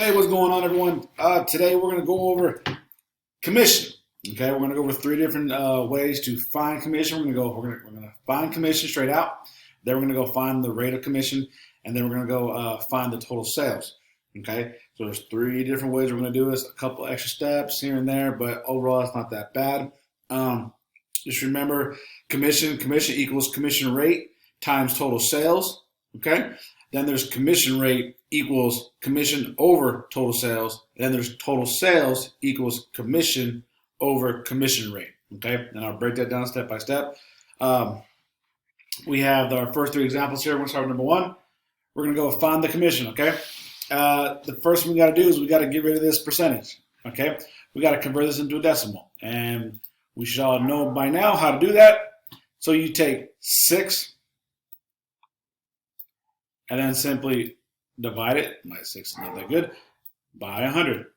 Hey, what's going on, everyone? Today we're going to go over commission. Okay, we're going to go over three different ways to find commission. We're going to find commission straight out. Then we're going to go find the rate of commission, and then we're going to go find the total sales. Okay, so there's three different ways we're going to do this. A couple extra steps here and there, but overall it's not that bad. Just remember, commission equals commission rate times total sales. Okay, then there's commission rate equals commission over total sales. And then there's total sales equals commission over commission rate. Okay, and I'll break that down step by step. We have our first three examples here. We're going to start with number one. We're going to go find the commission. Okay, the first thing we got to do is we got to get rid of this percentage. Okay, we got to convert this into a decimal, and we should all know by now how to do that. So you take 6 and then simply divide it, my 6 is not that good, by 100.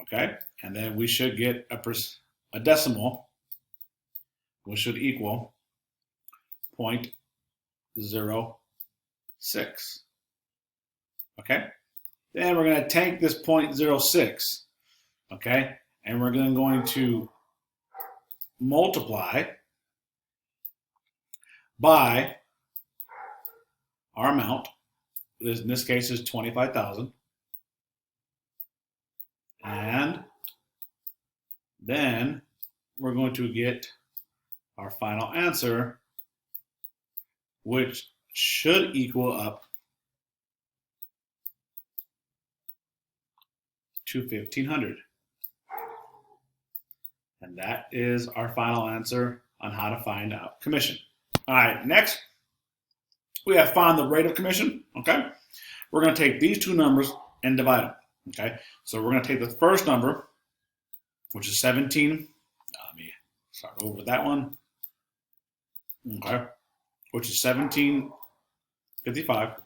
Okay, and then we should get a decimal, which should equal 0.06. Okay, then we're going to take this 0.06, okay, and we're going to multiply by our amount. In this case is 25,000, and then we're going to get our final answer, which should equal up to 1,500. And that is our final answer on how to find out commission. All right, next we have found the rate of commission. Okay, we're going to take these two numbers and divide them. Okay, so we're going to take the first number, which is 17. Let me start over with that one. Okay, which is 1755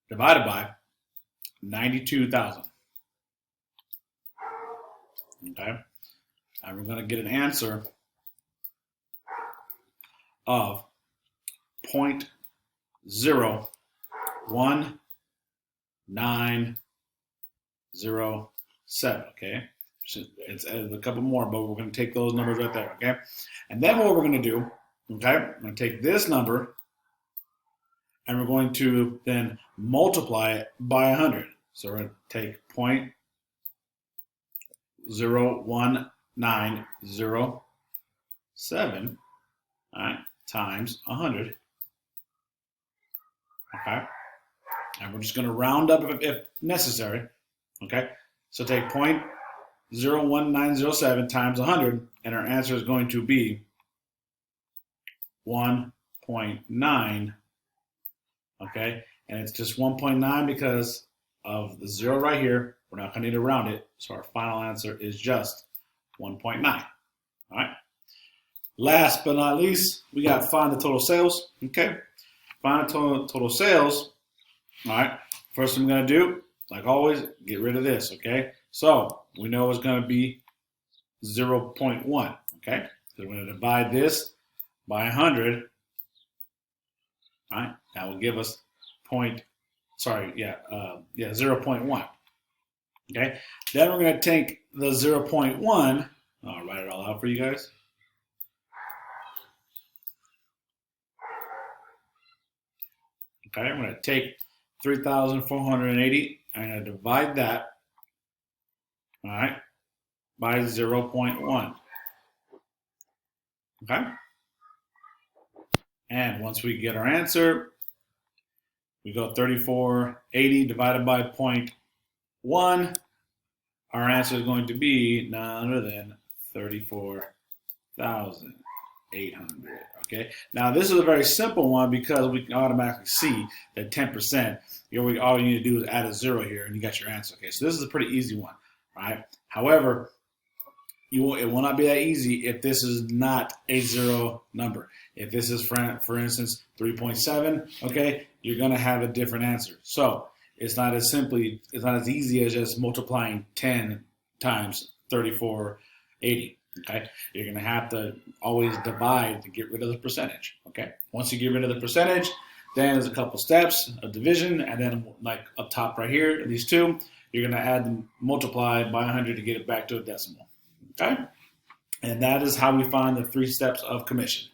divided by 92,000. Okay, and we're going to get an answer of 0.1907. Okay, it's a couple more, but we're going to take those numbers right there. Okay, and then what we're going to do, okay, we're going to take this number and we're going to then multiply it by 100. So we're going to take 0.01907, all right, times 100. Okay, and we're just going to round up if necessary. Okay, so take 0.01907 times 100, and our answer is going to be 1.9. Okay, and it's just 1.9 because of the 0 right here. We're not going to need to round it, so our final answer is just 1.9. All right. Last but not least, we got to find the total sales. Okay, find the total sales. All right. First thing we're going to do, like always, get rid of this. Okay, so we know it's going to be 0.1. Okay, so we're going to divide this by 100. All right, that will give us 0.1. Okay, then we're going to take the 0.1. I'll write it all out for you guys. Okay, I'm going to take 3,480. I'm going to divide that, all right, by 0.1. Okay, and once we get our answer, we go 3,480 divided by 0.1. Our answer is going to be none other than 34,800. Okay. Now this is a very simple one because we can automatically see that 10%. All you need to do is add a 0 here, and you got your answer. Okay. So this is a pretty easy one, right? However, it will not be that easy if this is not a 0 number. If this is, for instance, 3.7, okay, you're going to have a different answer. So it's not as easy as just multiplying 10 times 3480. Okay, you're going to have to always divide to get rid of the percentage. Okay, once you get rid of the percentage, Then there's a couple steps of division, and then like up top right here, these two, you're going to add them, multiply by 100 to get it back to a decimal. Okay? And that is how we find the 3 steps of commission.